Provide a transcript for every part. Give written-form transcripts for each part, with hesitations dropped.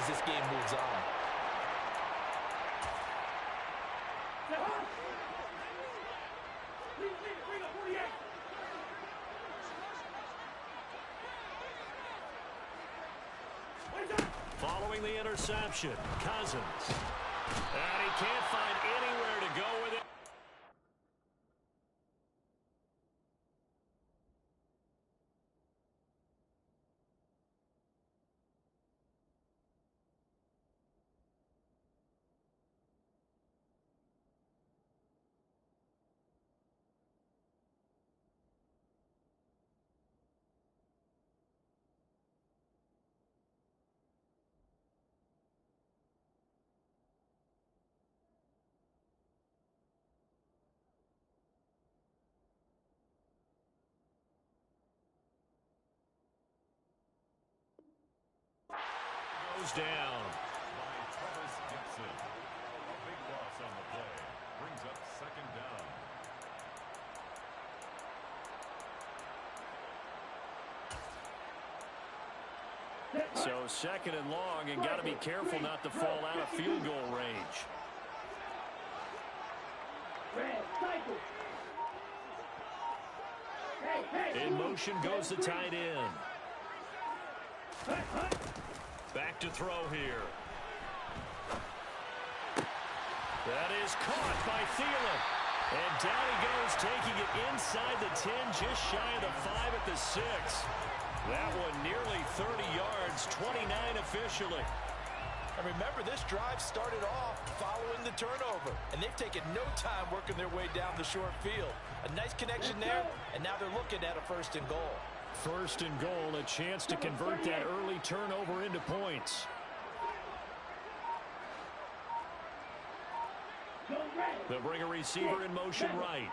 this game moves on. Following the interception, Cousins. And he can't find anywhere to go with it. Goes down. A big loss on the play. Brings up second down. So second and long, and got to be careful not to fall out of field goal range. In motion goes the tight end. Back to throw here. That is caught by Thielen. And down he goes, taking it inside the 10, just shy of the 5 at the 6. That one nearly 30 yards, 29 officially. And remember, this drive started off following the turnover, and they've taken no time working their way down the short field. A nice connection there, and now they're looking at a 1st and goal. 1st and goal, a chance to convert that early turnover into points. They'll bring a receiver in motion right.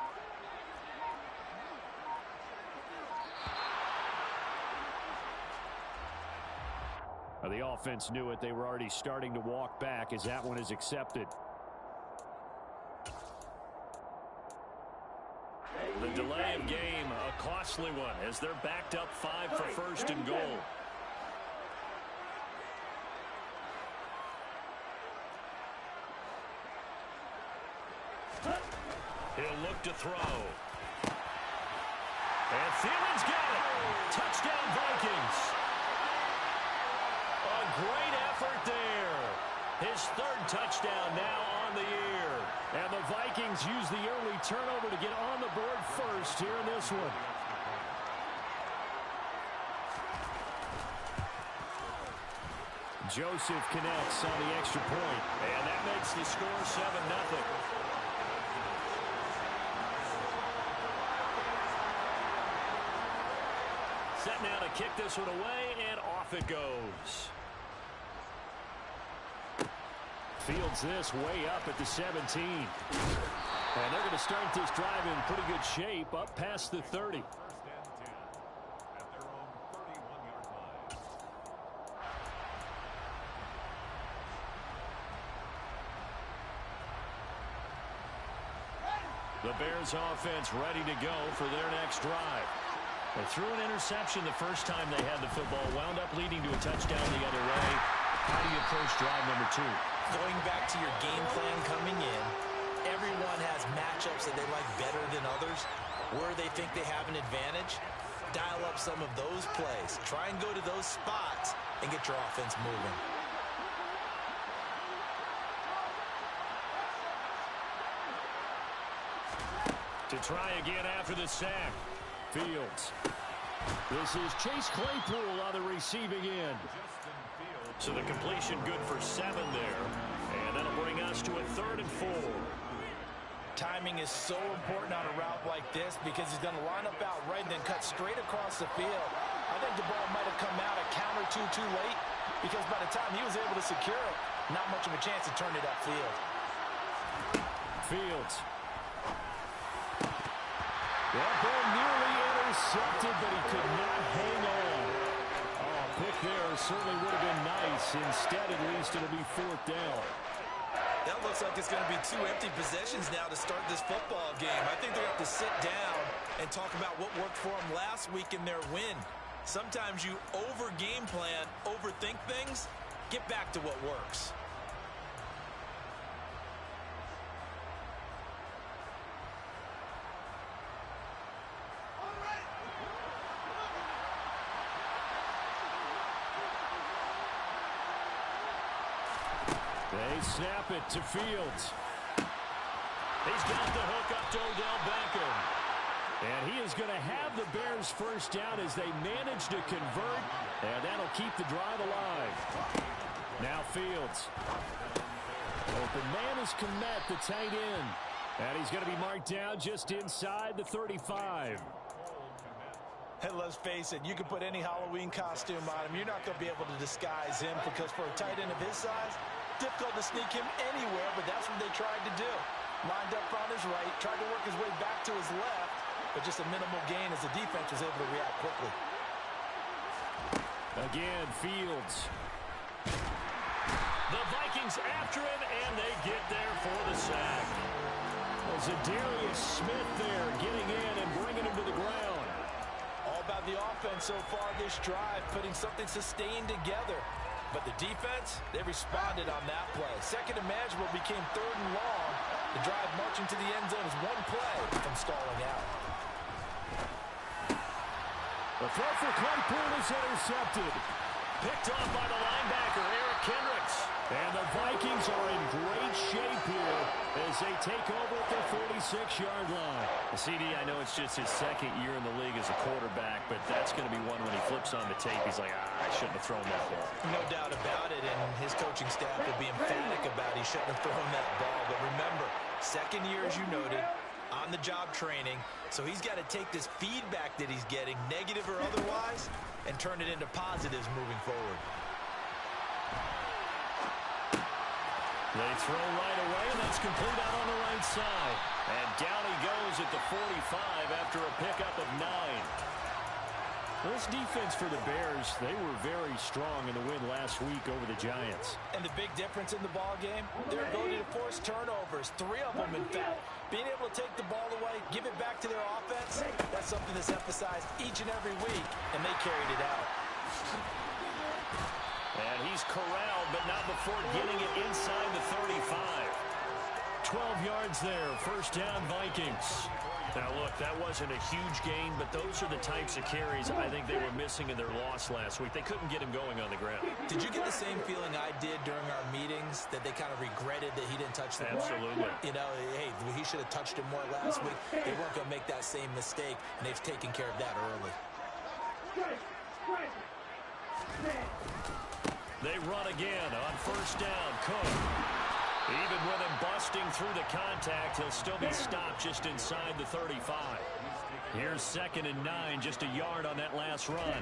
The offense knew it. They were already starting to walk back as that one is accepted. The delay of game, a costly one, as they're backed up 5 for 1st and goal. He'll look to throw. And Thielen's got it. Touchdown, Vikings. A great effort there. His 3rd touchdown now on the year. And the Vikings use the early turnover to get on the board first here in this one. Joseph connects on the extra point. And that makes the score 7-0. Set now to kick this one away, and off it goes. Fields this way up at the 17. And they're going to start this drive in pretty good shape, up past the 30. 1st and 10 at their own 31-yard line. The Bears offense ready to go for their next drive. They threw an interception the first time they had the football, wound up leading to a touchdown the other way. How do you approach drive number 2? Going back to your game plan coming in, everyone has matchups that they like better than others. Where they think they have an advantage, dial up some of those plays. Try and go to those spots and get your offense moving. To try again after the sack. Fields. This is Chase Claypool on the receiving end. So the completion good for 7 there. And that'll bring us to a 3rd and 4. Timing is so important on a route like this because he's going to line up out right and then cut straight across the field. I think the ball might have come out a count or two too late because by the time he was able to secure it, not much of a chance to turn it upfield. Fields. That ball nearly intercepted, but he could not hang on. Oh, pick there certainly would have been nice. Instead, at least, it'll be 4th down. That looks like it's going to be 2 empty possessions now to start this football game. I think they're going to have to sit down and talk about what worked for them last week in their win. Sometimes you over-game plan, overthink things, get back to what works. They snap it to Fields. He's got the hook up to Odell Beckham. And he is going to have the Bears first down as they manage to convert. And that'll keep the drive alive. Now Fields. Open man is Komet, the tight end. And he's going to be marked down just inside the 35. And let's face it, you can put any Halloween costume on him. You're not going to be able to disguise him because for a tight end of his size, difficult to sneak him anywhere, but that's what they tried to do. Lined up on his right, tried to work his way back to his left, but just a minimal gain as the defense was able to react quickly. Again, Fields. The Vikings after him, and they get there for the sack. Zadarius Smith there getting in and bringing him to the ground. All about the offense so far this drive, putting something sustained together. But the defense, they responded on that play. Second and manageable became third and long. The drive marching to the end zone is one play from stalling out. The throw for Claypool is intercepted. Picked off by the linebacker, Eric Kendricks. And the Vikings are in great shape here as they take over at their 46-yard line. CD, I know it's just his second year in the league as a quarterback, but that's going to be one when he flips on the tape. He's like, I shouldn't have thrown that ball. No doubt about it, and his coaching staff will be emphatic about he shouldn't have thrown that ball. But remember, second year, as you noted, on-the-job training, so he's got to take this feedback that he's getting, negative or otherwise, and turn it into positives moving forward. They throw right away, and that's complete out on the right side. And down he goes at the 45 after a pickup of 9. This defense for the Bears, they were very strong in the win last week over the Giants. And the big difference in the ball game, their ability to force turnovers, 3 of them in fact. Being able to take the ball away, give it back to their offense, that's something that's emphasized each and every week, and they carried it out. And he's corralled, but not before getting it inside the 35. 12 yards there, first down Vikings. Now, look, that wasn't a huge gain, but those are the types of carries I think they were missing in their loss last week. They couldn't get him going on the ground. Did you get the same feeling I did during our meetings, that they kind of regretted that he didn't touch the ball? Absolutely. You know, hey, he should have touched it more last week. They weren't going to make that same mistake, and they've taken care of that early. They run again on first down. Cook. Even with him busting through the contact, he'll still be stopped just inside the 35. Here's 2nd and 9, just a yard on that last run.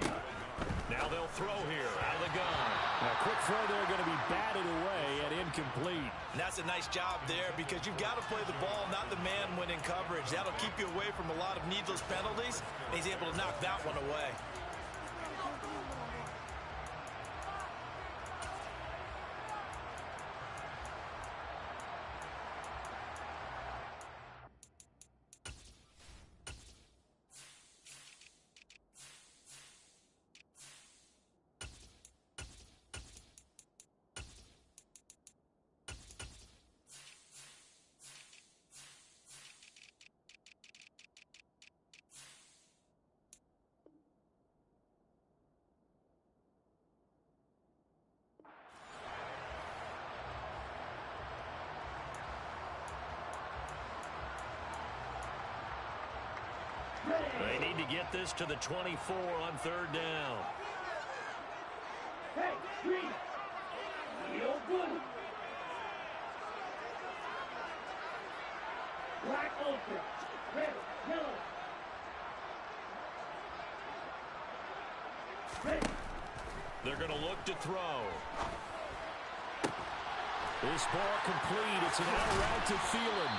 Now they'll throw here out of the gun. A quick throw there going to be batted away and incomplete. And that's a nice job there because you've got to play the ball, not the man when in coverage. That'll keep you away from a lot of needless penalties, and he's able to knock that one away. They need to get this to the 24 on third down. Hey, Green. Real good. Black ultra. Red, yellow. Red. They're going to look to throw. This ball complete. It's an out route to Thielen.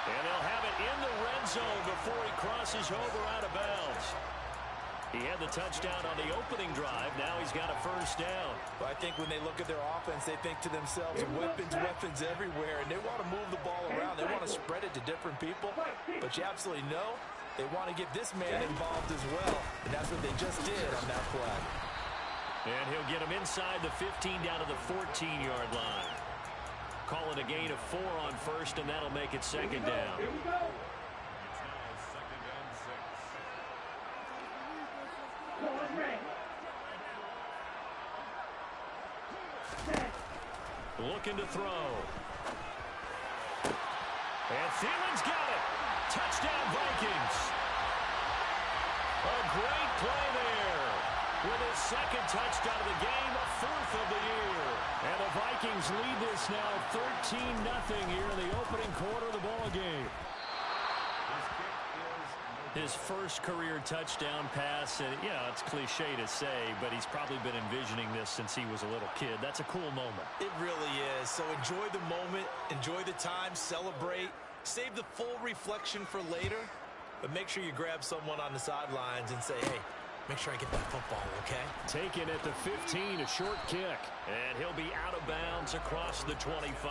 And they'll have it in the red zone before he crosses over out of bounds. He had the touchdown on the opening drive. Now he's got a first down. But I think when they look at their offense, they think to themselves, weapons everywhere, and they want to move the ball around. They want to spread it to different people. But you absolutely know they want to get this man involved as well. And that's what they just did on that play. And he'll get him inside the 15 down to the 14-yard line. Call it a gain of 4 on first, and that'll make it second down. Here we go. It's now second and 6. Ball is ready. Set. Looking to throw. And Thielen's got it. Touchdown, Vikings. A great play there. With his second touchdown of the game, 4th of the year. And the Vikings lead this now 13-0 here in the opening quarter of the ball game. His first career touchdown pass, and it's cliche to say, but he's probably been envisioning this since he was a little kid. That's a cool moment. It really is. So enjoy the moment, enjoy the time, celebrate, save the full reflection for later, but make sure you grab someone on the sidelines and say, hey, make sure I get that football, okay? Taken at the 15, a short kick. And he'll be out of bounds across the 25.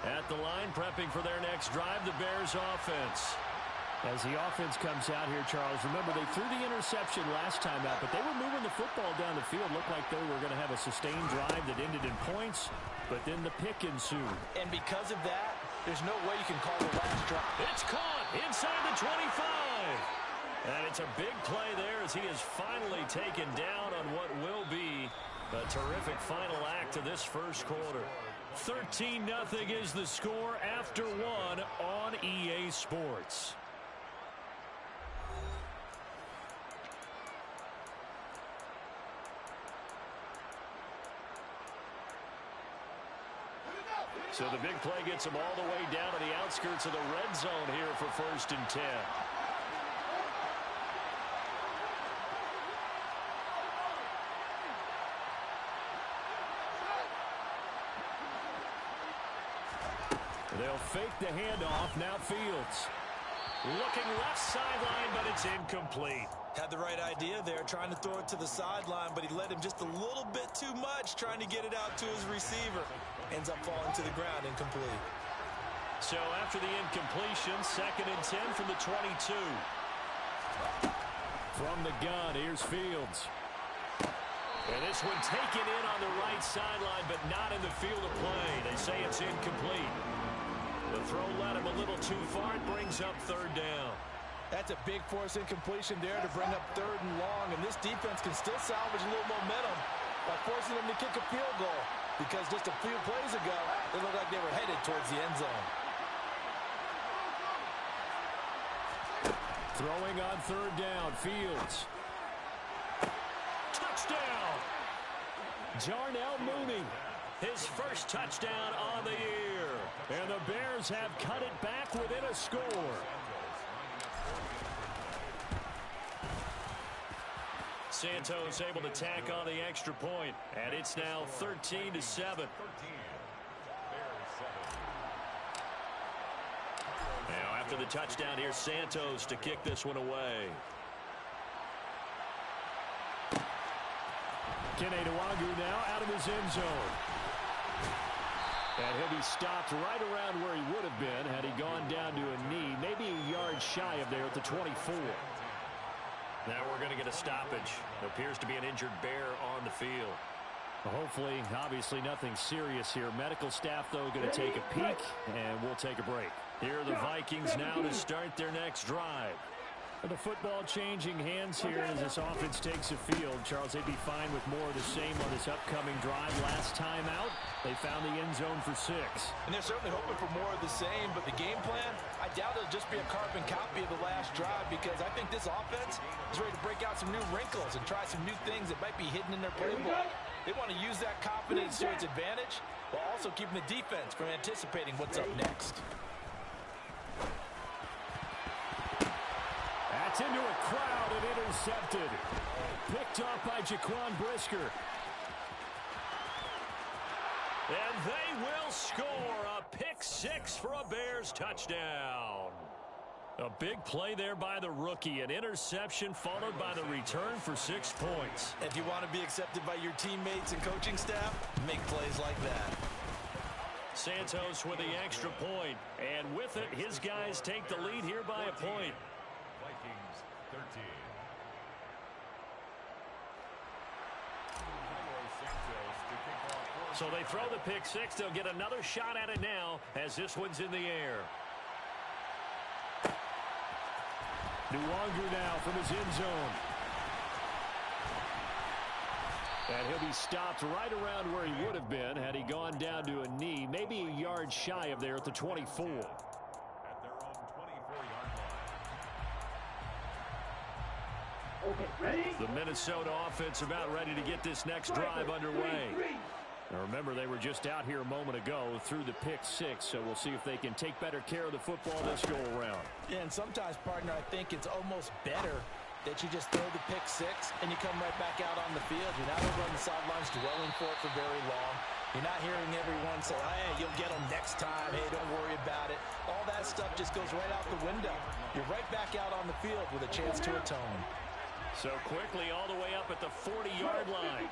At the line, prepping for their next drive, the Bears offense. As the offense comes out here, Charles, remember they threw the interception last time out, but they were moving the football down the field. Looked like they were going to have a sustained drive that ended in points, but then the pick ensued. And because of that, there's no way you can call the last drive. It's caught inside the 25. And it's a big play there as he is finally taken down on what will be a terrific final act of this first quarter. 13-0 is the score after 1 on EA Sports. So the big play gets him all the way down to the outskirts of the red zone here for 1st and 10. They'll fake the handoff. Now Fields. Looking left sideline, but it's incomplete. Had the right idea there, trying to throw it to the sideline, but he let him just a little bit too much, trying to get it out to his receiver. Ends up falling to the ground, incomplete. So after the incompletion, 2nd and 10 from the 22. From the gun, here's Fields. And this one taken in on the right sideline, but not in the field of play. They say it's incomplete. The throw led him a little too far. It brings up 3rd down. That's a big force incompletion there to bring up 3rd and long, and this defense can still salvage a little momentum by forcing them to kick a field goal, because just a few plays ago, they looked like they were headed towards the end zone. Throwing on 3rd down, Fields. Touchdown! Jarnell Mooney. His first touchdown on the year. And the Bears have cut it back within a score. Santos able to tack on the extra point, and it's now 13-7. Now after the touchdown, here's Santos to kick this one away. Kene Nwangwu now out of his end zone. And he'll be stopped right around where he would have been had he gone down to a knee, maybe a yard shy of there at the 24. Now we're going to get a stoppage. Appears to be an injured Bear on the field. Well, hopefully, obviously nothing serious here. Medical staff, though, going to take a peek, and we'll take a break. Here are the Vikings now to start their next drive. The football changing hands here as this offense takes a field. Charles, they'd be fine with more of the same on this upcoming drive. Last time out, they found the end zone for 6. And they're certainly hoping for more of the same, but the game plan, I doubt it'll just be a carbon copy of the last drive, because I think this offense is ready to break out some new wrinkles and try some new things that might be hidden in their playbook. They want to use that confidence to its advantage while also keeping the defense from anticipating what's up next. That's into a crowd and intercepted. Picked off by Jaquan Brisker. And they will score a pick six for a Bears touchdown. A big play there by the rookie. An interception followed by the return for 6 points. If you want to be accepted by your teammates and coaching staff, make plays like that. Santos with the extra point. And with it, his guys take the lead here by a point. Vikings 13. So they throw the pick six. They'll get another shot at it now as this one's in the air. Nuwanger now from his end zone. And he'll be stopped right around where he would have been had he gone down to a knee, maybe a yard shy of there at the 24. At their own 24-yard line. Okay, ready? The Minnesota offense about ready to get this next drive underway. Now remember, they were just out here a moment ago through the pick six, so we'll see if they can take better care of the football this go around. Yeah, and sometimes, partner, I think it's almost better that you just throw the pick six and you come right back out on the field. You're not over on the sidelines dwelling for it for very long. You're not hearing everyone say, oh, hey, you'll get them next time. Hey, don't worry about it. All that stuff just goes right out the window. You're right back out on the field with a chance to atone. So quickly all the way up at the 40-yard line.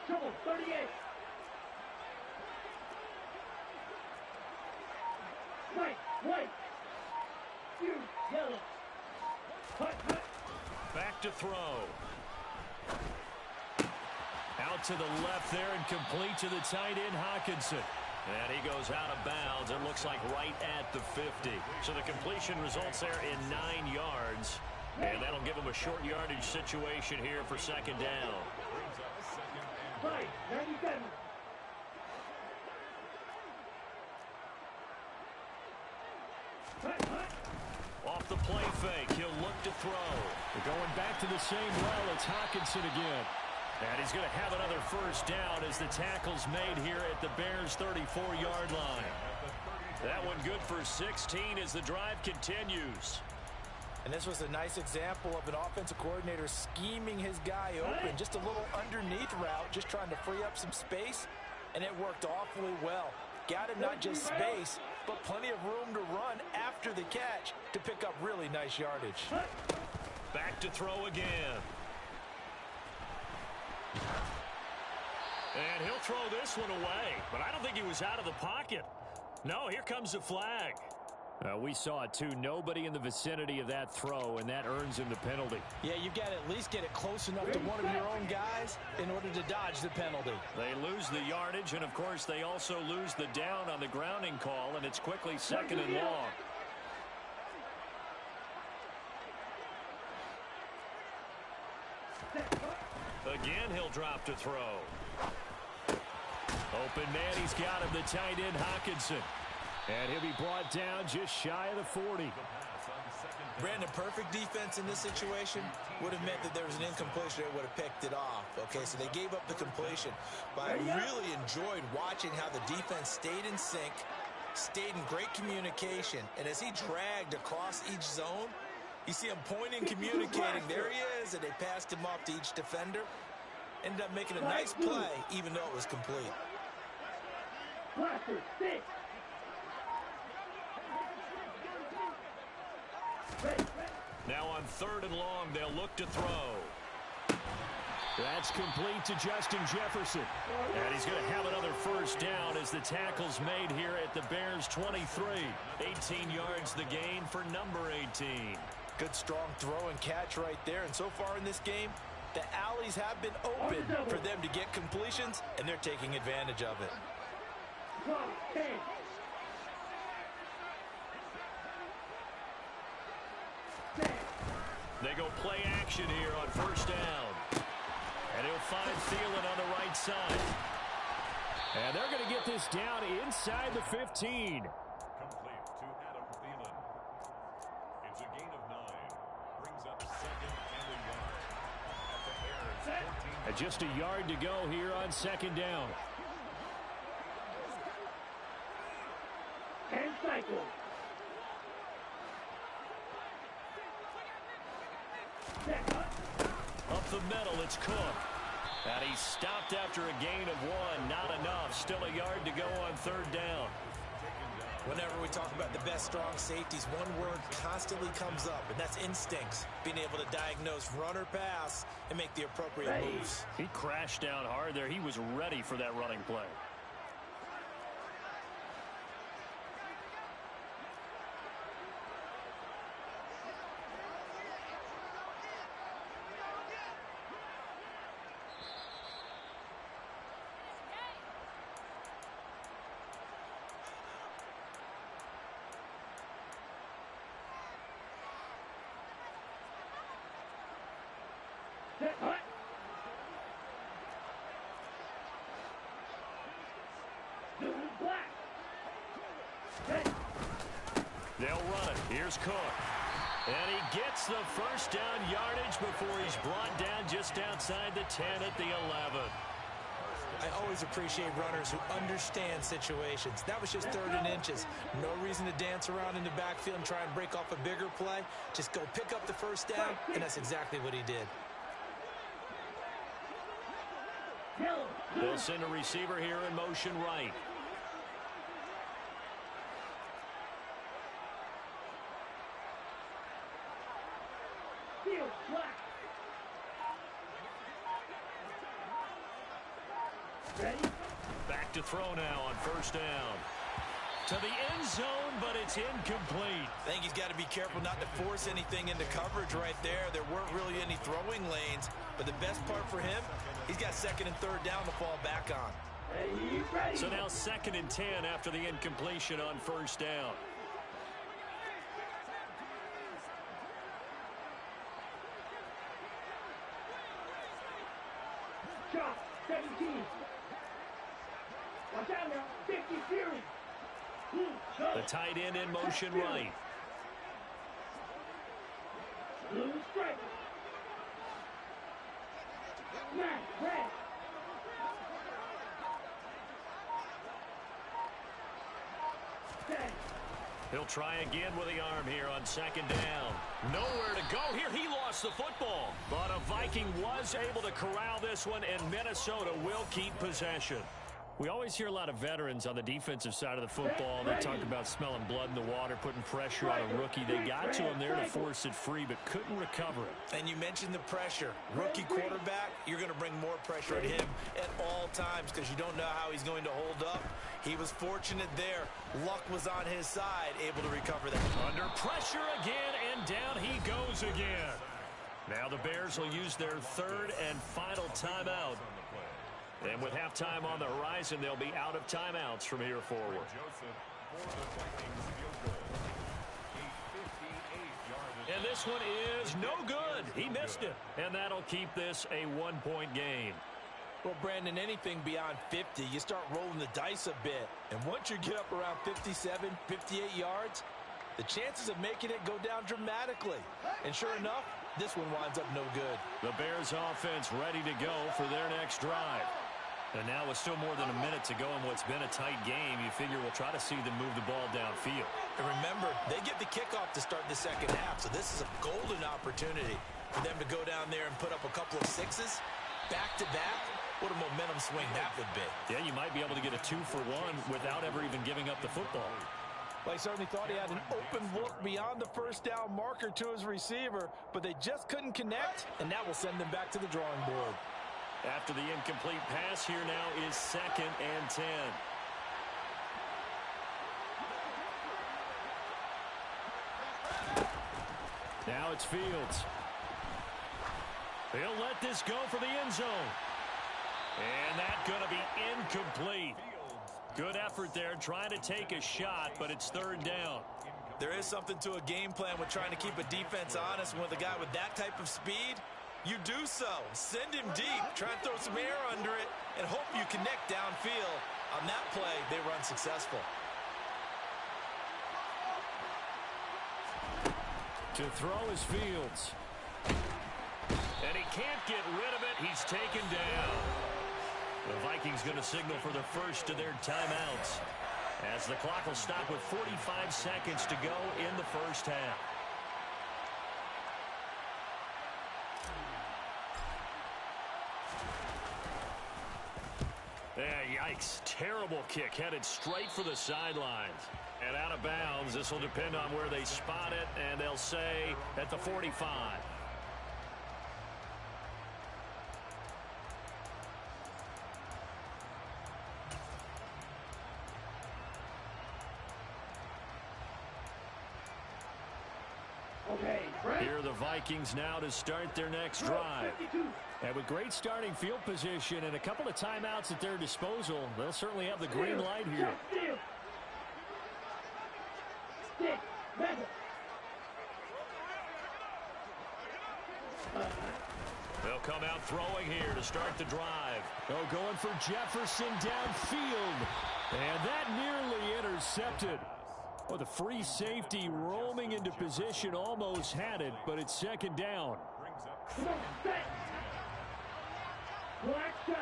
Trouble, 38. White. You, yellow. Hut. Back to throw. Out to the left there and complete to the tight end, Hawkinson. And he goes out of bounds. It looks like right at the 50. So the completion results there in 9 yards. And that'll give him a short yardage situation here for second down. Right, 97. Off the play fake, he'll look to throw. They're going back to the same well. It's Hawkinson again. And he's going to have another first down as the tackle's made here at the Bears' 34-yard line. That one good for 16 as the drive continues. And this was a nice example of an offensive coordinator scheming his guy open. Just a little underneath route, just trying to free up some space. And it worked awfully well. Got him not just space, but plenty of room to run after the catch to pick up really nice yardage. Back to throw again. And he'll throw this one away. But I don't think he was out of the pocket. No, here comes the flag. We saw it too. Nobody in the vicinity of that throw, and that earns him the penalty. Yeah, you've got to at least get it close enough to one of your own guys in order to dodge the penalty. They lose the yardage, and of course they also lose the down on the grounding call, and it's quickly second and long. Again, he'll drop to throw. Open man, he's got him, the tight end Hawkinson. And he'll be brought down just shy of the 40. Brandon, perfect defense in this situation would have meant that there was an incompletion. They would have picked it off. Okay, so they gave up the completion. But I really enjoyed watching how the defense stayed in sync, stayed in great communication. And as he dragged across each zone, you see him pointing, communicating. There he is, and they passed him off to each defender. Ended up making a nice play, even though it was complete. Now on third and long, they'll look to throw. That's complete to Justin Jefferson. And he's going to have another first down as the tackle's made here at the Bears' 23. 18 yards the gain for number 18. Good strong throw and catch right there. And so far in this game, the alleys have been open for them to get completions, and they're taking advantage of it. They go play action here on first down. And he'll find Thielen on the right side. And they're going to get this down inside the 15. Complete to Adam Thielen. It's a gain of 9. Brings up second and a yard. At the Bears' 14. And just a yard to go here on second down. And cycle. the middle. It's Cook. And he's stopped after a gain of 1. Not enough. Still a yard to go on third down. Whenever we talk about the best strong safeties, one word constantly comes up, and that's instincts. Being able to diagnose run or pass and make the appropriate moves. He crashed down hard there. He was ready for that running play. Set, hut. Blue, black. Set. They'll run it. Here's Cook. And he gets the first down yardage before he's brought down just outside the 10 at the 11. I always appreciate runners who understand situations. That was just 3rd and inches. No reason to dance around in the backfield and try and break off a bigger play. Just go pick up the first down, and that's exactly what he did. They'll send a receiver here in motion right. Field, black. Ready? Back to throw now on first down. To the end zone, but it's incomplete. I think he's got to be careful not to force anything into coverage right there. There weren't really any throwing lanes, but the best part for him, he's got 2nd and 3rd down to fall back on. Ready. So now 2nd and 10 after the incompletion on first down. Shot, 17. Watch out now, 50 Fury. The tight end in motion right. Blue stripe. Matt, red. Set. He'll try again with the arm here on 2nd down. Nowhere to go here. He lost the football. But a Viking was able to corral this one, and Minnesota will keep possession. We always hear a lot of veterans on the defensive side of the football. They talk about smelling blood in the water, putting pressure on a rookie. They got to him there to force it free, but couldn't recover it. And you mentioned the pressure. Rookie quarterback, you're going to bring more pressure at him at all times because you don't know how he's going to hold up. He was fortunate there. Luck was on his side, able to recover that. Under pressure again, and down he goes again. Now the Bears will use their 3rd and final timeout. And with halftime on the horizon, they'll be out of timeouts from here forward. And this one is no good. He missed it. And that'll keep this a 1-point game. Well, Brandon, anything beyond 50, you start rolling the dice a bit. And once you get up around 57, 58 yards, the chances of making it go down dramatically. And sure enough, this one winds up no good. The Bears offense ready to go for their next drive. And now with still more than a minute to go in what's been a tight game, you figure we'll try to see them move the ball downfield. And remember, they get the kickoff to start the 2nd half, so this is a golden opportunity for them to go down there and put up a couple of 6s back-to-back. What a momentum swing that would be. Yeah, you might be able to get a 2-for-1 without ever even giving up the football. Well, he certainly thought he had an open look beyond the first down marker to his receiver, but they just couldn't connect, and that will send them back to the drawing board. After the incomplete pass, here now is 2nd and 10. Now it's Fields. He'll let this go for the end zone. And that's going to be incomplete. Good effort there, trying to take a shot, but it's 3rd down. There is something to a game plan with trying to keep a defense honest. And with a guy with that type of speed, you do so. Send him deep. Try and throw some air under it and hope you connect downfield. On that play, they run successful. To throw is Fields. And he can't get rid of it. He's taken down. The Vikings going to signal for the first of their timeouts, as the clock will stop with 45 seconds to go in the first half. terrible kick headed straight for the sidelines. And out of bounds, this will depend on where they spot it, and they'll say at the 45. Here are the Vikings now to start their next drive. And with great starting field position and a couple of timeouts at their disposal, they'll certainly have the green light here. They'll come out throwing here to start the drive. Oh, going for Jefferson downfield. And that nearly intercepted. Oh, the free safety roaming into position almost had it, but it's second down. Come on, set. Black shot.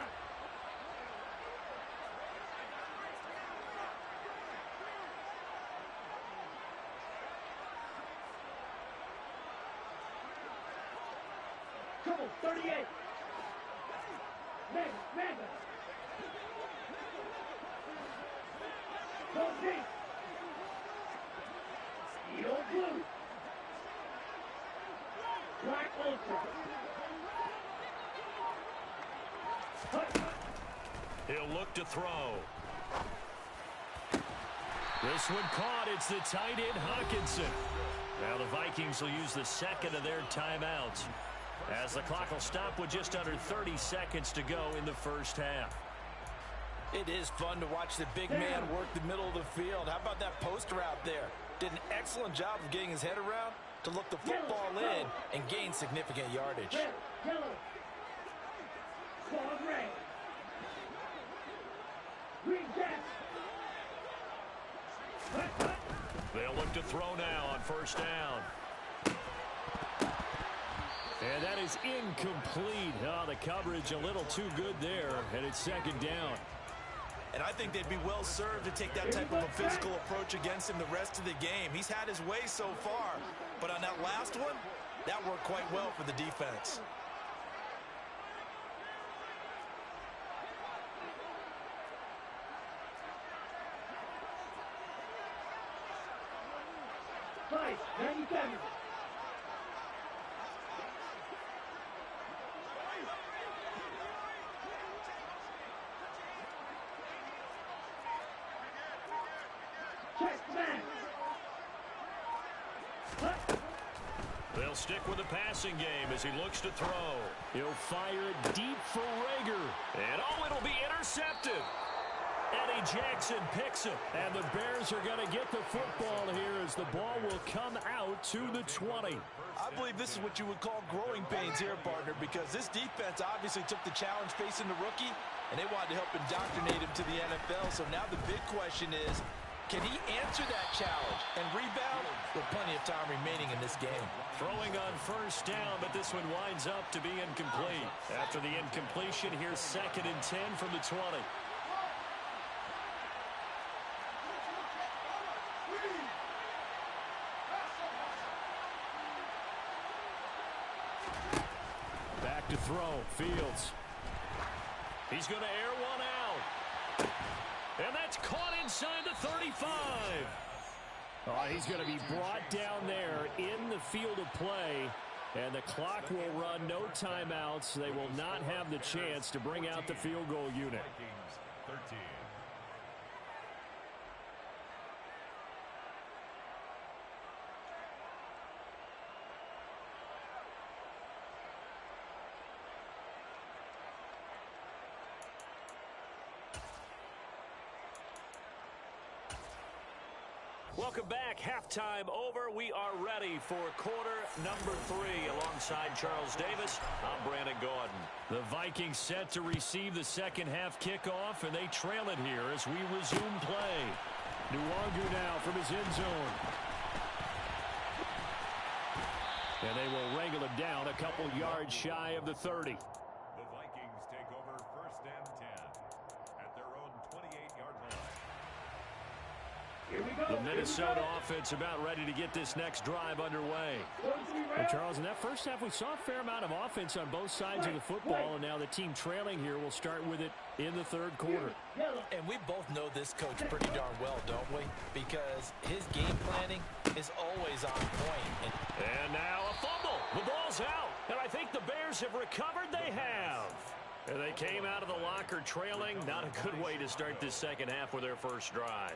Trouble, 38. Mega. Go deep. Steel blue. Black ultra. He'll look to throw. This one caught. It's the tight end, Hawkinson. Now the Vikings will use the second of their timeouts, as the clock will stop with just under 30 seconds to go in the first half. It is fun to watch the big man work the middle of the field. How about that post route there? Did an excellent job of getting his head around to look the football in and gain significant yardage. Yellow. Claw red. Green jack. They'll look to throw now on first down. And that is incomplete. Oh, the coverage a little too good there, and it's second down. And I think they'd be well served to take that type of a physical approach against him the rest of the game. He's had his way so far, but on that last one, that worked quite well for the defense. Five, 97. Check back. They'll stick with the passing game as he looks to throw. He'll fire it deep for Rager. And oh, it'll be intercepted. Eddie Jackson picks it. And the Bears are going to get the football here as the ball will come out to the 20. I believe this is what you would call growing pains here, partner, because this defense obviously took the challenge facing the rookie, and they wanted to help indoctrinate him to the NFL. So now the big question is, can he answer that challenge and rebound with plenty of time remaining in this game? Throwing on first down, but this one winds up to be incomplete. After the incompletion, here's 2nd and 10 from the 20. Back to throw. Fields. He's going to air one out. And that's caught inside the 35. Oh, he's going to be brought down there in the field of play. And the clock will run, no timeouts. They will not have the chance to bring out the field goal unit. 13. Welcome back. Halftime over. We are ready for quarter number 3. Alongside Charles Davis, I'm Brandon Gordon. The Vikings set to receive the second half kickoff, and they trail it here as we resume play. Nwangu now from his end zone. And they will wrangle him down a couple yards shy of the 30. The Vikings take over 1st and 10 at their own 28-yard line. Here we go. The Minnesota offense about ready to get this next drive underway. Well, Charles, in that first half, we saw a fair amount of offense on both sides of the football, and now the team trailing here will start with it in the third quarter. And we both know this coach pretty darn well, don't we? Because his game planning is always on point. And now a fumble. The ball's out. And I think the Bears have recovered. They have. And they came out of the locker trailing. Not a good way to start this second half with their first drive.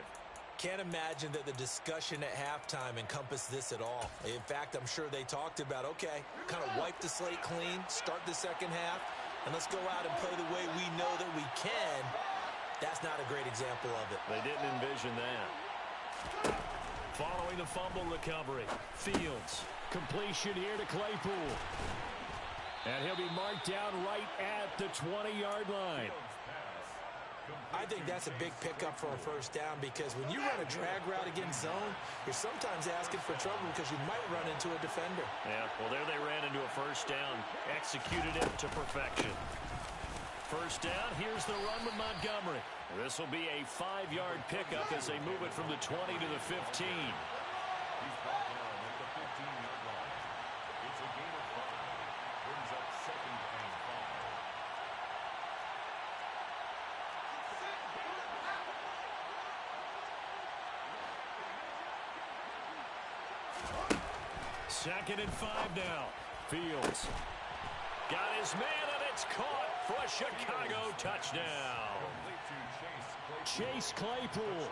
Can't imagine that the discussion at halftime encompassed this at all. In fact, I'm sure they talked about, okay, kind of wipe the slate clean, start the second half, and let's go out and play the way we know that we can. That's not a great example of it. They didn't envision that. Following the fumble recovery, Fields. Completion here to Claypool. And he'll be marked down right at the 20-yard line. I think that's a big pickup for a first down because when you run a drag route against zone, you're sometimes asking for trouble because you might run into a defender. Yeah, well, there they ran into a first down. Executed it to perfection. First down, here's the run with Montgomery. This will be a 5-yard pickup as they move it from the 20 to the 15. He's brought down at the 15-yard line. It's a gain of 5. Brings up 2nd and 5. Second and 5 now. Fields. Got his man, and it's caught for a Chicago touchdown. Chase Claypool,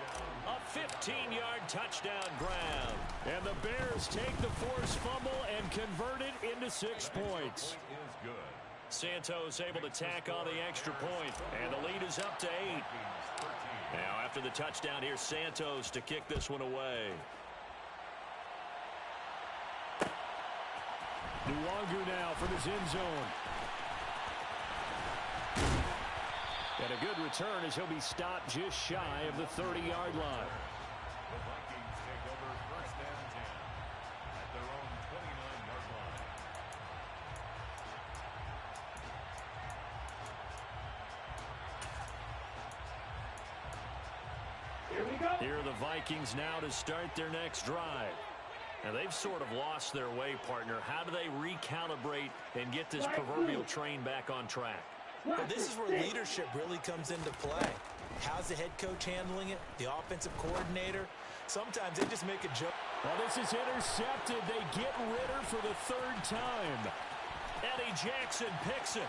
a 15-yard touchdown grab. And the Bears take the forced fumble and convert it into 6 points. Is good. Santos able to tack on the extra point, and the lead is up to 8. Now after the touchdown, here's Santos to kick this one away. Nwangu now from his end zone. And a good return as he'll be stopped just shy of the 30-yard line. The Vikings take over 1st and 10 at their own 29-yard line. Here we go. Here are the Vikings now to start their next drive. Now, they've sort of lost their way, partner. How do they recalibrate and get this proverbial train back on track? Well, this is where leadership really comes into play. How's the head coach handling it? The offensive coordinator? Sometimes they just make a joke. Well, this is intercepted. They get Ritter for the 3rd time. Eddie Jackson picks it.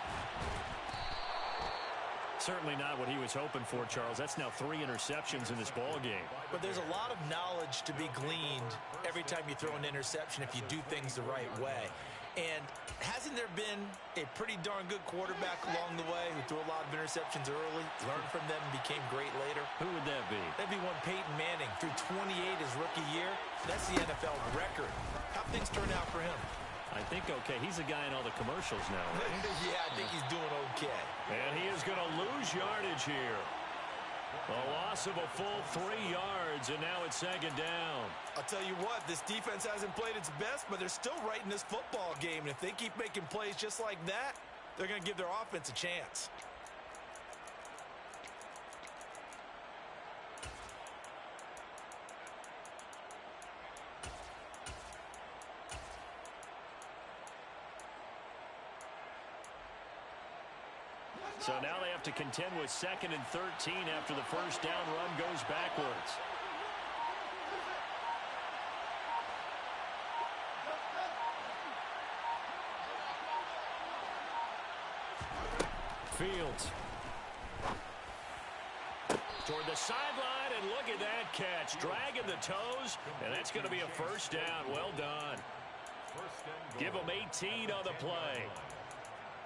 Certainly not what he was hoping for, Charles. That's now 3 interceptions in this ball game. But there's a lot of knowledge to be gleaned every time you throw an interception if you do things the right way. And hasn't there been a pretty darn good quarterback along the way who threw a lot of interceptions early, learned from them, and became great later? Who would that be? That'd be one Peyton Manning. Threw 28 his rookie year. That's the NFL record. How things turn out for him? I think okay. He's a guy in all the commercials now, right? Yeah, I think he's doing okay. And he is going to lose yardage here. A loss of a full 3 yards, and now it's 2nd down. I'll tell you what, this defense hasn't played its best, but they're still right in this football game. And if they keep making plays just like that, they're going to give their offense a chance. So now they have to contend with 2nd and 13 after the first down run goes backwards. Fields. Toward the sideline, and look at that catch. Dragging the toes, and that's going to be a first down. Well done. Give them 18 on the play.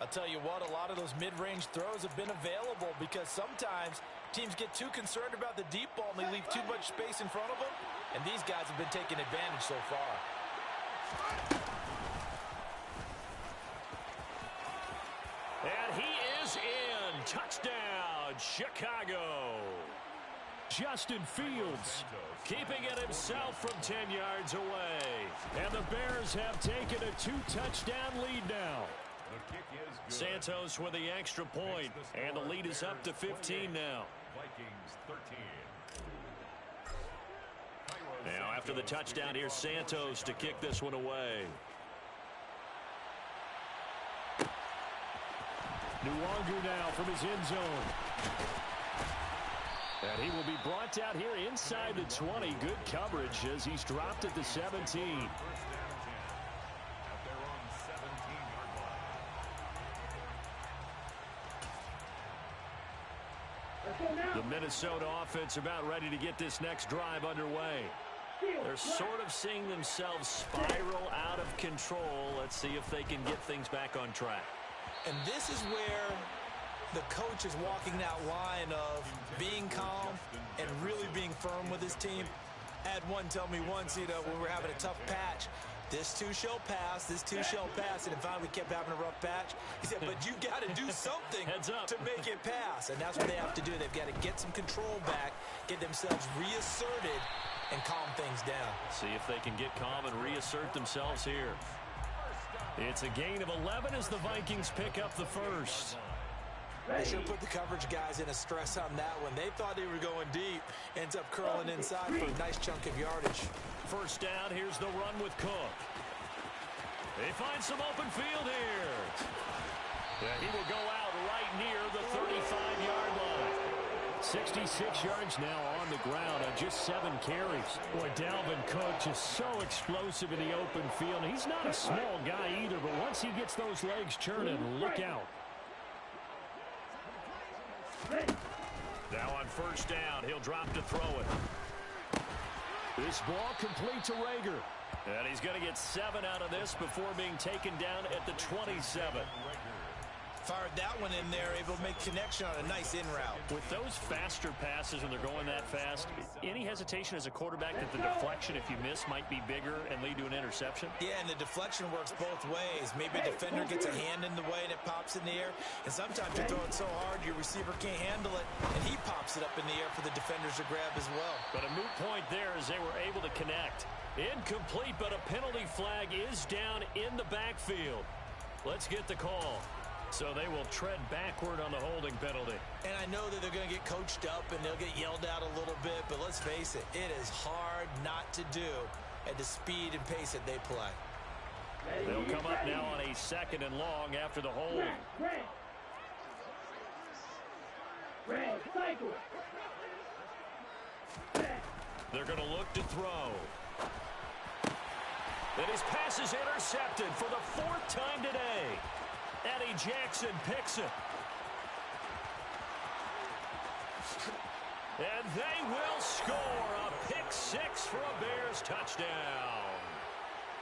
I'll tell you what, a lot of those mid-range throws have been available because sometimes teams get too concerned about the deep ball and they leave too much space in front of them, and these guys have been taking advantage so far. And he is in. Touchdown, Chicago. Justin Fields keeping it himself from 10 yards away. And the Bears have taken a 2-touchdown lead now. The kick is good. Santos with the extra point, and the lead is up to 15 now. Vikings 13. after the touchdown. Here's Santos to kick this one away. Nwangu now from his end zone. And he will be brought down here inside the 20. Good coverage as he's dropped at the 17. First down 10 at their own 17-yard line. The Minnesota offense about ready to get this next drive underway. They're sort of seeing themselves spiral out of control. Let's see if they can get things back on track. And this is where the coach is walking that line of being calm and really being firm with his team. I had one tell me once, when we were having a tough patch, this too shall pass, this too shall pass, and finally we kept having a rough patch. He said, but you got to do something to make it pass, and that's what they have to do. They've got to get some control back, get themselves reasserted, and calm things down. See if they can get calm and reassert themselves here. It's a gain of 11 as the Vikings pick up the first. They should put the coverage guys in a stress on that one. They thought they were going deep. Ends up curling inside for a nice chunk of yardage. First down, here's the run with Cook. They find some open field here. Yeah, he will go out right near the 35-yard line. 66 yards now on the ground on just 7 carries. Boy, Dalvin Cook just so explosive in the open field. He's not a small guy either, but once he gets those legs churning, look out. Now on first down, he'll drop to throw it. This ball complete to Rager. And he's going to get 7 out of this before being taken down at the 27. Fired that one in there, able to make connection on a nice in route. With those faster passes when they're going that fast, any hesitation as a quarterback that the deflection, if you miss, might be bigger and lead to an interception? Yeah, and the deflection works both ways. Maybe a defender gets a hand in the way and it pops in the air. And sometimes you throw it so hard your receiver can't handle it, and he pops it up in the air for the defenders to grab as well. But a moot point there as they were able to connect. Incomplete, but a penalty flag is down in the backfield. Let's get the call. So they will tread backward on the holding penalty. And I know that they're going to get coached up and they'll get yelled at a little bit, but let's face it, it is hard not to do at the speed and pace that they play. They'll come up now on a 2nd and long after the hold. They're going to look to throw. And his pass is intercepted for the 4th time today. Eddie Jackson picks it. And they will score a pick-6 for a Bears touchdown.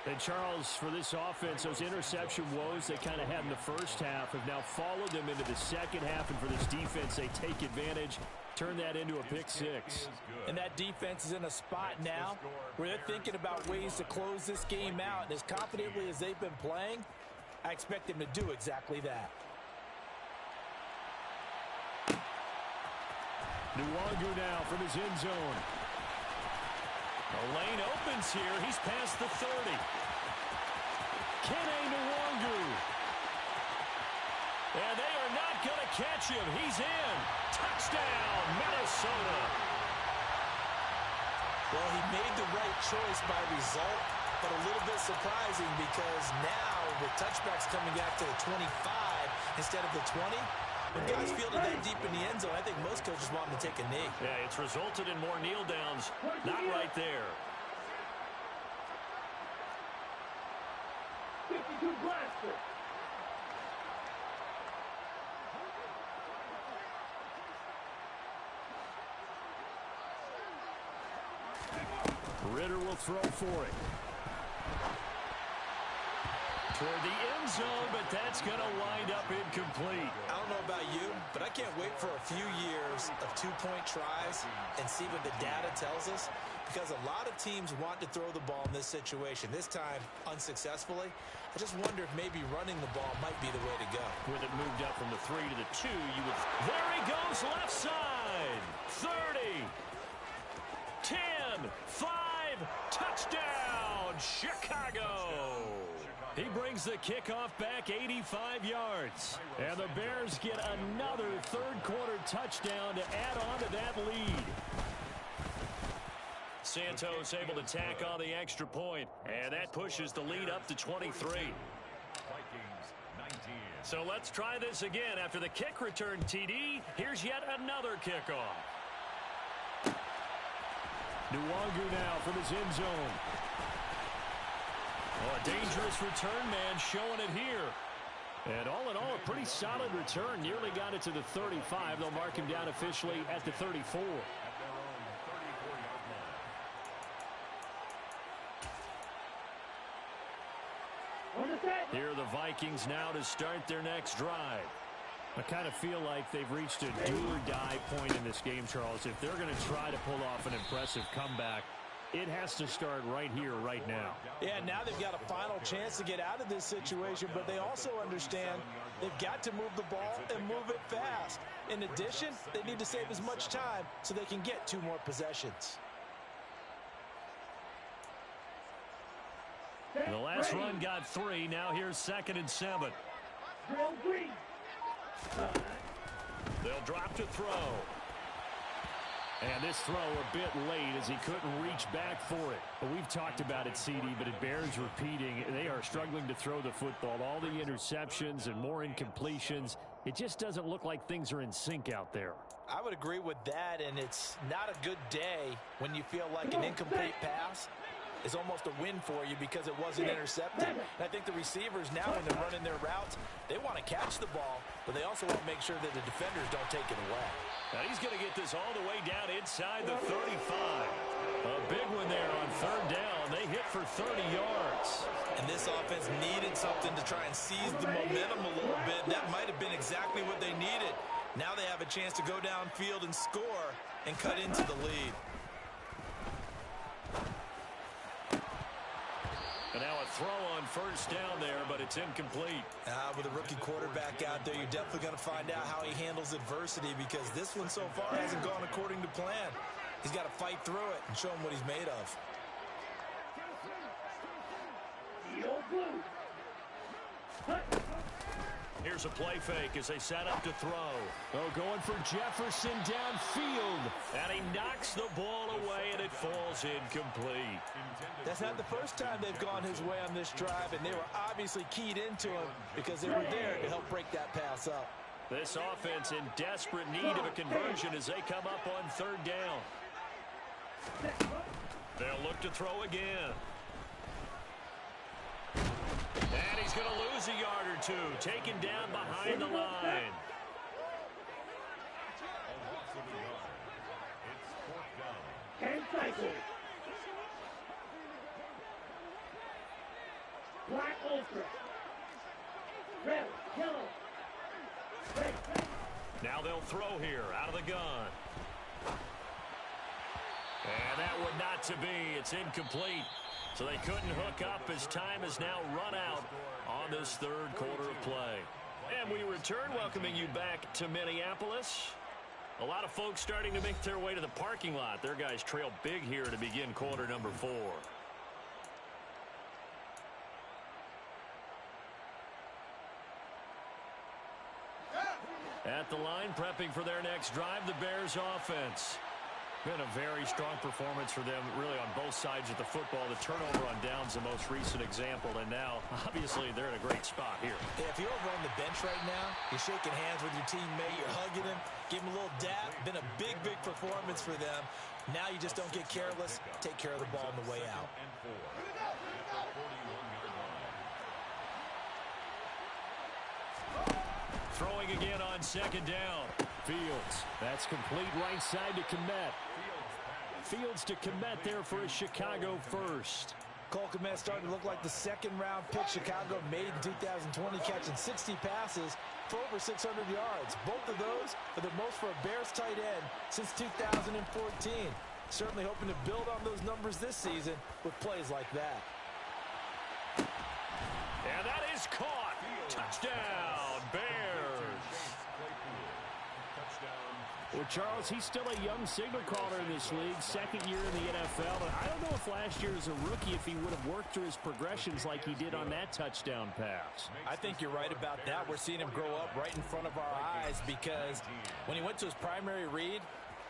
And Charles, for this offense, those interception woes they kind of had in the first half have now followed them into the second half. And for this defense, they take advantage, turn that into a pick-6. And that defense is in a spot now where they're thinking about ways to close this game out. And as confidently as they've been playing, I expect them to do exactly that. Nwangu now from his end zone. The lane opens here. He's past the 30. Kene Nwangu. And they are not going to catch him. He's in. Touchdown, Minnesota. Well, he made the right choice by result, but a little bit surprising because now with touchbacks coming back to the 25 instead of the 20, when guys fielded that deep in the end zone, I think most coaches want them to take a knee. Yeah, it's resulted in more kneel downs. Not right there. 52 blaster. Ritter will throw for it. Toward the end zone, but that's going to wind up incomplete. I don't know about you, but I can't wait for a few years of two-point tries and see what the data tells us, because a lot of teams want to throw the ball in this situation. This time, unsuccessfully. I just wonder if maybe running the ball might be the way to go. With it moved up from the 3 to the 2, you would... There he goes, left side. 30. 10. 5. Touchdown, Chicago. He brings the kickoff back 85 yards. And the Bears get another third-quarter touchdown to add on to that lead. Santos able to tack on the extra point, and that pushes the lead up to 23. Vikings 19. So let's try this again. After the kick return TD, here's yet another kickoff. Nwangu now from his end zone. Oh, a dangerous return man showing it here. And all in all, a pretty solid return. Nearly got it to the 35. They'll mark him down officially at the 34. Here are the Vikings now to start their next drive. I kind of feel like they've reached a do-or-die point in this game, Charles. If they're going to try to pull off an impressive comeback, it has to start right here, right now. Yeah, now they've got a final chance to get out of this situation, but they also understand they've got to move the ball and move it fast. In addition, they need to save as much time so they can get 2 more possessions. The last run got 3. Now here's 2nd and 7. They'll drop to throw. And this throw a bit late as he couldn't reach back for it. But we've talked about it, CD, but it bears repeating. They are struggling to throw the football. All the interceptions and more incompletions. It just doesn't look like things are in sync out there. I would agree with that, and it's not a good day when you feel like an incomplete pass is almost a win for you because it wasn't intercepted. And I think the receivers now, when they're running their routes, they want to catch the ball, but they also want to make sure that the defenders don't take it away. Now he's going to get this all the way down inside the 35. A big one there on 3rd down. They hit for 30 yards. And this offense needed something to try and seize the momentum a little bit. That might have been exactly what they needed. Now they have a chance to go downfield and score and cut into the lead. And now a throw on 1st down there, but it's incomplete. With a rookie quarterback out there, you're definitely going to find out how he handles adversity because this one so far hasn't gone according to plan. He's got to fight through it and show him what he's made of. Here's a play fake as they set up to throw. Oh, going for Jefferson downfield. And he knocks the ball away, and it falls incomplete. That's not the first time they've gone his way on this drive, and they were obviously keyed into him because they were there to help break that pass up. This offense in desperate need of a conversion as they come up on 3rd down. They'll look to throw again. And he's going to lose a yard or 2, taken down behind the line. Black Ultra. Red, yellow. Red. Now they'll throw here out of the gun. And that would not to be. It's incomplete. So they couldn't hook up as time has now run out on this 3rd quarter of play. And we return, welcoming you back to Minneapolis. A lot of folks starting to make their way to the parking lot. Their guys trail big here to begin quarter number 4. At the line, prepping for their next drive, the Bears offense. Been a very strong performance for them, really, on both sides of the football. The turnover on downs, the most recent example, and now, obviously, they're in a great spot here. Yeah, if you're over on the bench right now, you're shaking hands with your teammate, you're hugging him, give him a little dap. Been a big, big performance for them. Now you just don't get careless. Take care of the ball on the way out. Throwing again on 2nd down. Fields. That's complete right side to Kmet. Fields to Kmet there for a Chicago first. Cole Kmet started to look like the 2nd-round pick Chicago made in 2020, catching 60 passes for over 600 yards. Both of those are the most for a Bears tight end since 2014. Certainly hoping to build on those numbers this season with plays like that. And that is caught. Touchdown, Bears. Well, Charles, he's still a young signal caller in this league, 2nd year in the NFL. And I don't know if last year as a rookie, if he would have worked through his progressions like he did on that touchdown pass. I think you're right about that. We're seeing him grow up right in front of our eyes because when he went to his primary read,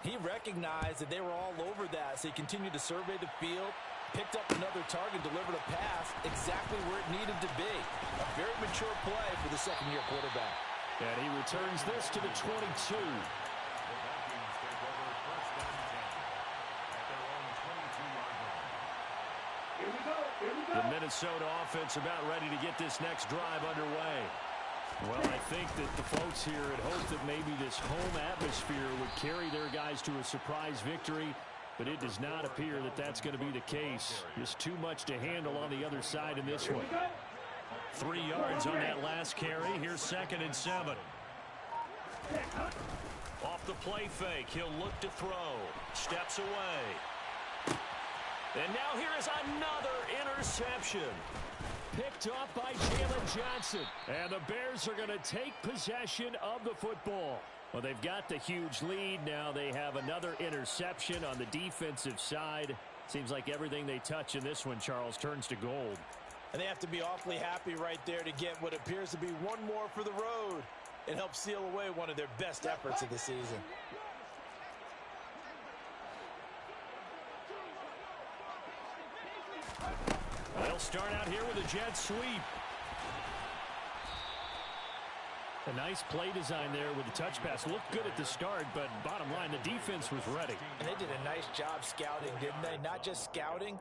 He recognized that they were all over that, so he continued to survey the field, picked up another target, delivered a pass exactly where it needed to be. A very mature play for the second-year quarterback. And he returns this to the 22. The Minnesota offense about ready to get this next drive underway. Well, I think that the folks here had hoped that maybe this home atmosphere would carry their guys to a surprise victory, but it does not appear that that's going to be the case. Just too much to handle on the other side in this one. 3 yards on that last carry. Here's 2nd and 7. Off the play fake, he'll look to throw. Steps away. And now here is another interception. Picked off by Jalen Johnson. And the Bears are going to take possession of the football. Well, they've got the huge lead. Now they have another interception on the defensive side. Seems like everything they touch in this one, Charles, turns to gold. And they have to be awfully happy right there to get what appears to be one more for the road. It helps seal away one of their best efforts of the season. They'll start out here with a jet sweep. A nice play design there with the touch pass. Looked good at the start, but bottom line, the defense was ready. And they did a nice job scouting, didn't they? Not just scouting,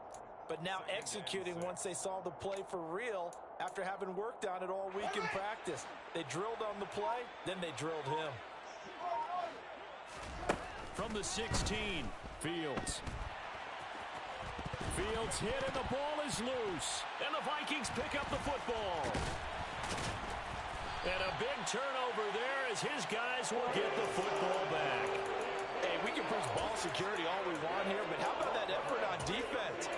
but now executing once they saw the play for real after having worked on it all week in practice. They drilled on the play, then they drilled him. From the 16, Fields. Fields hit and the ball is loose. And the Vikings pick up the football. And a big turnover there as his guys will get the football back. Hey, we can push ball security all we want here, but how about that effort on defense?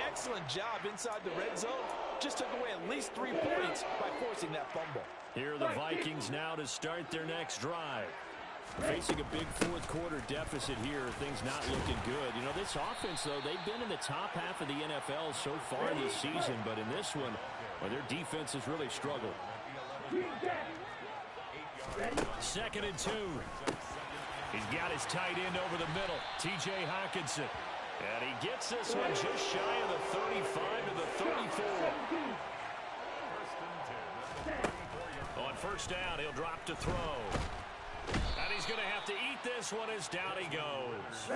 Excellent job inside the red zone. Just took away at least 3 points by forcing that fumble. Here are the Vikings now to start their next drive. Facing a big fourth-quarter deficit here, things not looking good. You know, this offense, though, they've been in the top half of the NFL so far this season, but in this one, well, their defense has really struggled. 2nd and 2. He's got his tight end over the middle, T.J. Hawkinson. And he gets this one just shy of the 35 to the 34. On first down, he'll drop to throw. And he's going to have to eat this one as down he goes.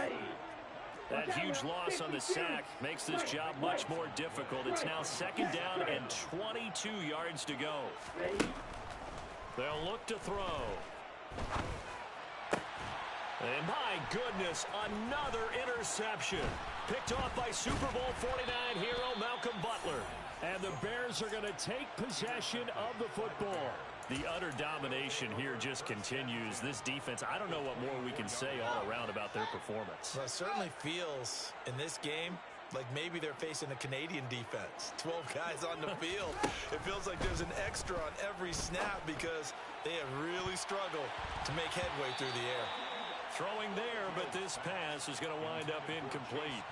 That huge loss on the sack makes this job much more difficult. It's now 2nd down and 22 yards to go. They'll look to throw. And my goodness, another interception. Picked off by Super Bowl 49 hero Malcolm Butler. And the Bears are going to take possession of the football. The utter domination here just continues. This defense, I don't know what more we can say all around about their performance. Well, it certainly feels in this game like maybe they're facing a Canadian defense. 12 guys on the field. It feels like there's an extra on every snap because they have really struggled to make headway through the air. Throwing there, but this pass is going to wind up incomplete.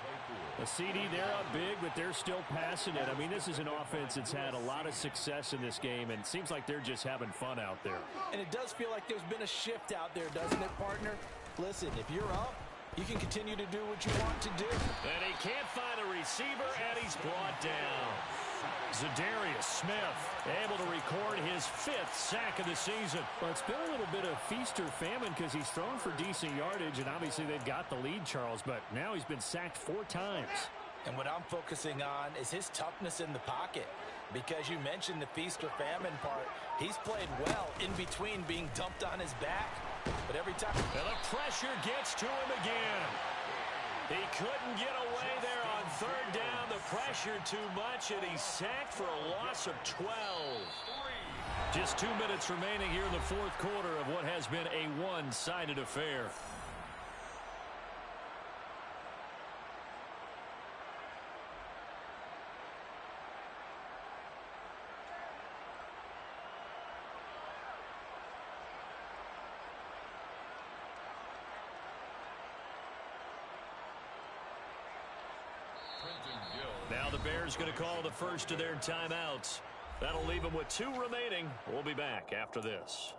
A CD, they're up big, but they're still passing it. I mean, this is an offense that's had a lot of success in this game, and it seems like they're just having fun out there. And it does feel like there's been a shift out there, doesn't it, partner? Listen, if you're up, you can continue to do what you want to do. And he can't find a receiver, and he's brought down. Zadarius Smith able to record his 5th sack of the season. Well, it's been a little bit of feast or famine because he's thrown for decent yardage, and obviously they've got the lead, Charles, but now he's been sacked 4 times. And what I'm focusing on is his toughness in the pocket. Because you mentioned the feast or famine part. He's played well in between being dumped on his back. But every time... And the pressure gets to him again. He couldn't get away there on 3rd down. The pressure too much, and he's sacked for a loss of 12. Just 2 minutes remaining here in the 4th quarter of what has been a one-sided affair. Now the Bears going to call the first of their timeouts. That'll leave them with 2 remaining. We'll be back after this.